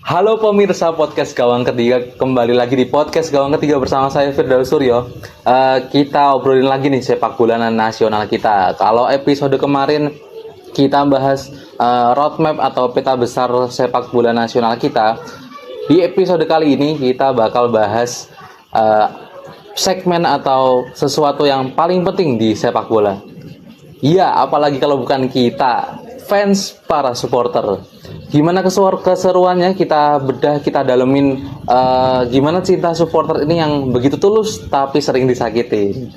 Halo pemirsa podcast Gawang Ketiga, kembali lagi di podcast Gawang Ketiga bersama saya Firdaus Suryo. Kita obrolin lagi nih sepak bola nasional kita. Kalau episode kemarin kita bahas roadmap atau peta besar sepak bola nasional kita, di episode kali ini kita bakal bahas segmen atau sesuatu yang paling penting di sepak bola. Iya, apalagi kalau bukan kita, fans para supporter. Gimana keseruannya kita bedah, kita dalemin gimana cinta supporter ini yang begitu tulus tapi sering disakitin.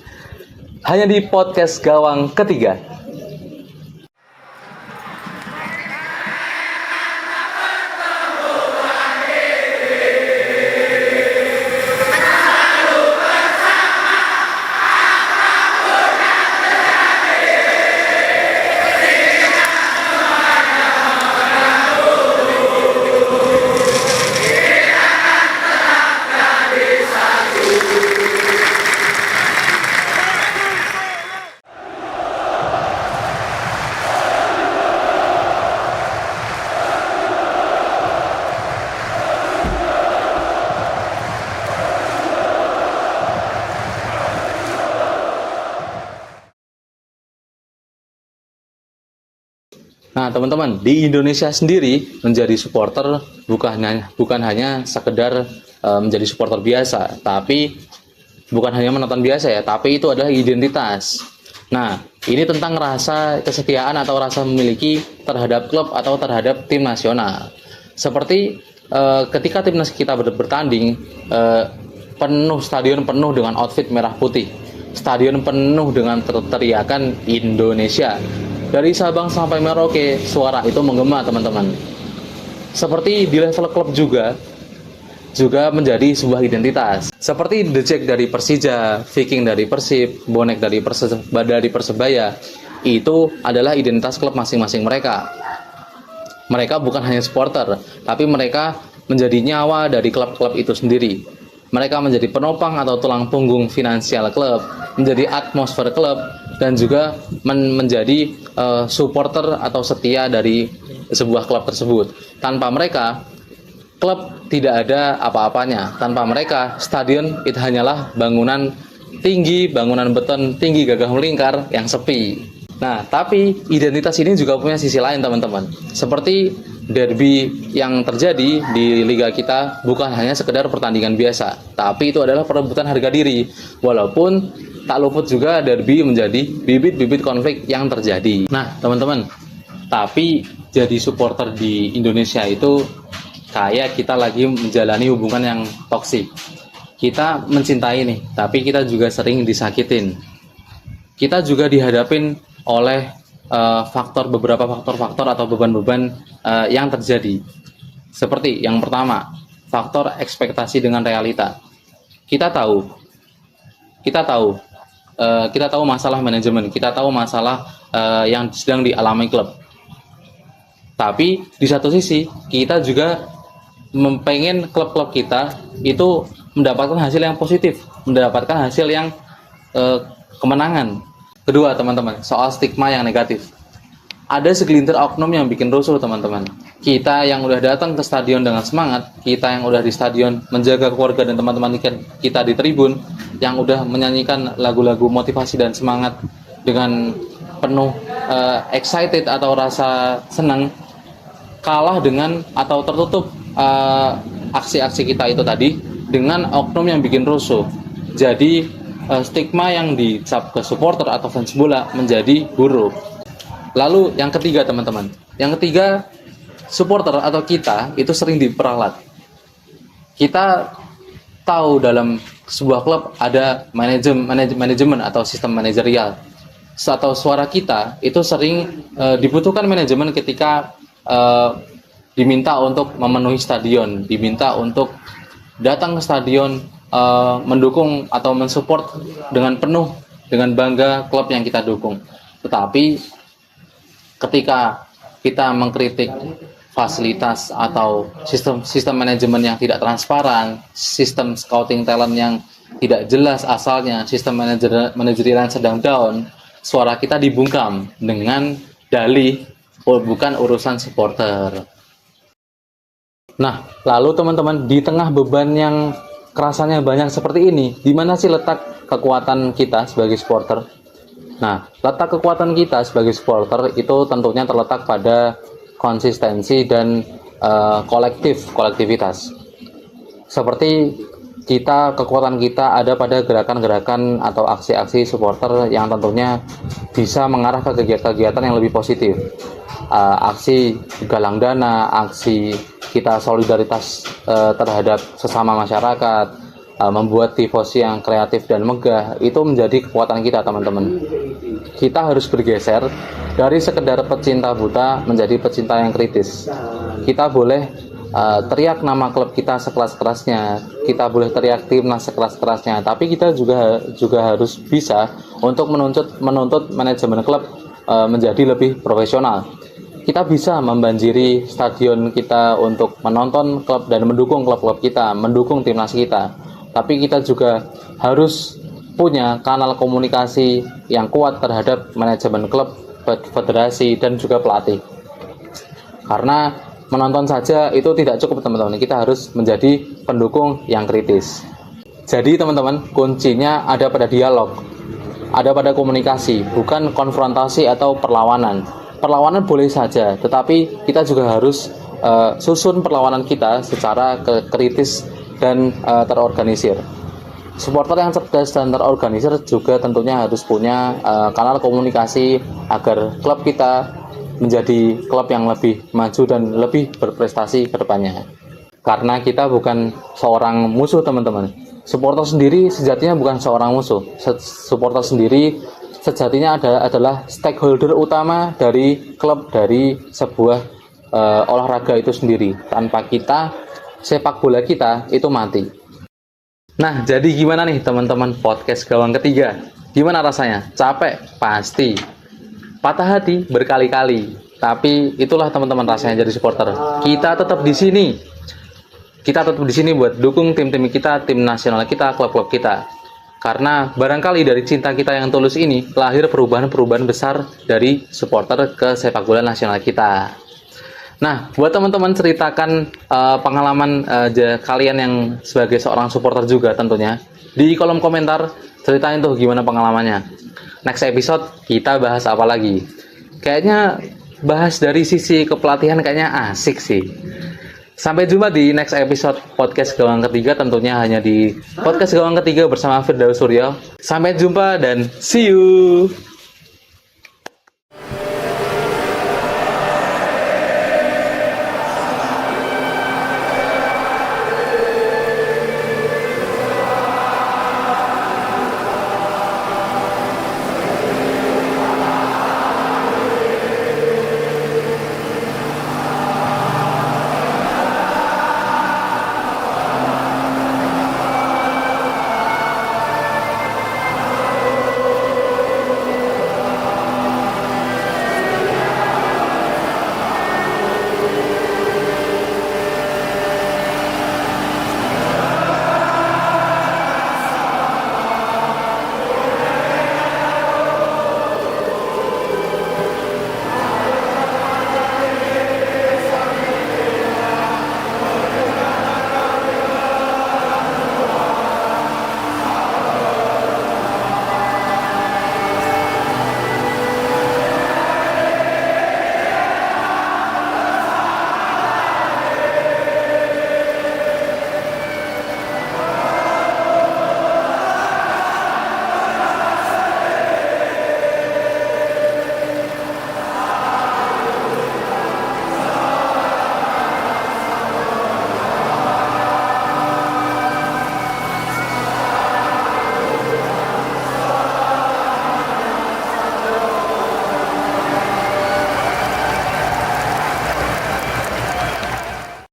Hanya di podcast Gawang Ketiga. Nah, teman-teman, di Indonesia sendiri menjadi supporter bukan hanya sekedar menjadi supporter biasa, tapi bukan hanya menonton biasa ya, tapi itu adalah identitas. Nah, ini tentang rasa kesetiaan atau rasa memiliki terhadap klub atau terhadap tim nasional. Seperti ketika timnas kita bertanding, stadion penuh dengan outfit merah putih, stadion penuh dengan teriakan Indonesia. Dari Sabang sampai Merauke, suara itu menggema, teman-teman. Seperti di level klub juga menjadi sebuah identitas. Seperti The Jack dari Persija, Viking dari Persib, Bonek dari Persebaya, itu adalah identitas klub masing-masing mereka. Mereka bukan hanya supporter, tapi mereka menjadi nyawa dari klub-klub itu sendiri. Mereka menjadi penopang atau tulang punggung finansial klub, menjadi atmosfer klub, dan juga menjadi supporter atau setia dari sebuah klub tersebut. Tanpa mereka, klub tidak ada apa-apanya. Tanpa mereka, stadion itu hanyalah bangunan tinggi, bangunan beton tinggi gagah melingkar yang sepi. Nah, tapi identitas ini juga punya sisi lain, teman-teman. Seperti derby yang terjadi di liga kita bukan hanya sekedar pertandingan biasa, tapi itu adalah perebutan harga diri. Walaupun tak luput juga derby menjadi bibit-bibit konflik yang terjadi. Nah, teman-teman, tapi jadi supporter di Indonesia itu kayak kita lagi menjalani hubungan yang toksik. Kita mencintai nih, tapi kita juga sering disakitin. Kita juga dihadapin oleh beberapa faktor atau beban-beban yang terjadi. Seperti yang pertama, faktor ekspektasi dengan realita. Kita tahu kita tahu masalah manajemen, kita tahu masalah yang sedang dialami klub. Tapi di satu sisi kita juga mempengen klub-klub kita itu mendapatkan hasil yang positif, mendapatkan hasil yang kemenangan. Kedua, teman-teman, soal stigma yang negatif. Ada segelintir oknum yang bikin rusuh, teman-teman. Kita yang udah datang ke stadion dengan semangat, kita yang udah di stadion menjaga keluarga dan teman-teman kita di tribun, yang udah menyanyikan lagu-lagu motivasi dan semangat dengan penuh excited atau rasa senang, kalah dengan atau tertutup aksi-aksi kita itu tadi dengan oknum yang bikin rusuh. Jadi stigma yang dicap ke supporter atau fans bola menjadi buruk. Lalu yang ketiga, teman-teman, supporter atau kita itu sering diperalat. Kita tahu dalam sebuah klub ada manajemen atau sistem manajerial, atau suara kita itu sering dibutuhkan manajemen ketika diminta untuk memenuhi stadion, diminta untuk datang ke stadion, mendukung atau mensupport dengan penuh, dengan bangga klub yang kita dukung. Tetapi ketika kita mengkritik fasilitas atau sistem manajemen yang tidak transparan, sistem scouting talent yang tidak jelas asalnya, sistem manajerial yang sedang down, suara kita dibungkam dengan dalih bukan urusan supporter. Nah, lalu teman-teman, di tengah beban yang kerasanya banyak seperti ini, di mana sih letak kekuatan kita sebagai supporter? Nah, letak kekuatan kita sebagai supporter itu tentunya terletak pada konsistensi dan kolektivitas. Seperti kekuatan kita ada pada gerakan-gerakan atau aksi-aksi supporter yang tentunya bisa mengarah ke kegiatan-kegiatan yang lebih positif. Aksi galang dana, aksi kita solidaritas terhadap sesama masyarakat, membuat tifosi yang kreatif dan megah, itu menjadi kekuatan kita, teman-teman. Kita harus bergeser dari sekedar pecinta buta menjadi pecinta yang kritis. Kita boleh teriak nama klub kita sekeras-kerasnya, kita boleh teriak timnas sekeras-kerasnya, tapi kita juga harus bisa untuk menuntut manajemen klub menjadi lebih profesional. Kita bisa membanjiri stadion kita untuk menonton klub dan mendukung klub-klub kita, mendukung timnas kita. Tapi kita juga harus punya kanal komunikasi yang kuat terhadap manajemen klub, federasi, dan juga pelatih. Karena menonton saja itu tidak cukup, teman-teman. Kita harus menjadi pendukung yang kritis. Jadi teman-teman, kuncinya ada pada dialog, ada pada komunikasi, bukan konfrontasi atau perlawanan. Perlawanan boleh saja, tetapi kita juga harus susun perlawanan kita secara kritis dan terorganisir. Supporter yang cerdas dan terorganisir juga tentunya harus punya kanal komunikasi agar klub kita menjadi klub yang lebih maju dan lebih berprestasi ke depannya. Karena kita bukan seorang musuh, teman-teman. Supporter sendiri sejatinya bukan seorang musuh. Supporter sendiri sejatinya adalah stakeholder utama dari klub, dari sebuah olahraga itu sendiri. Tanpa kita, sepak bola kita itu mati. Nah, jadi gimana nih teman-teman podcast Gawang Ketiga? Gimana rasanya? Capek? Pasti. Patah hati berkali-kali. Tapi itulah teman-teman rasanya jadi supporter. Kita tetap di sini. Kita tetap di sini buat dukung tim-tim kita, tim nasional kita, klub-klub kita. Karena barangkali dari cinta kita yang tulus ini lahir perubahan-perubahan besar dari supporter ke sepak bola nasional kita. Nah, buat teman-teman ceritakan pengalaman kalian yang sebagai seorang supporter juga tentunya. Di kolom komentar ceritain tuh gimana pengalamannya. Next episode kita bahas apa lagi? Kayaknya bahas dari sisi kepelatihan kayaknya asik sih. Sampai jumpa di next episode podcast Gawang Ketiga, tentunya hanya di podcast Gawang Ketiga bersama Firdaus Suryo. Sampai jumpa dan see you.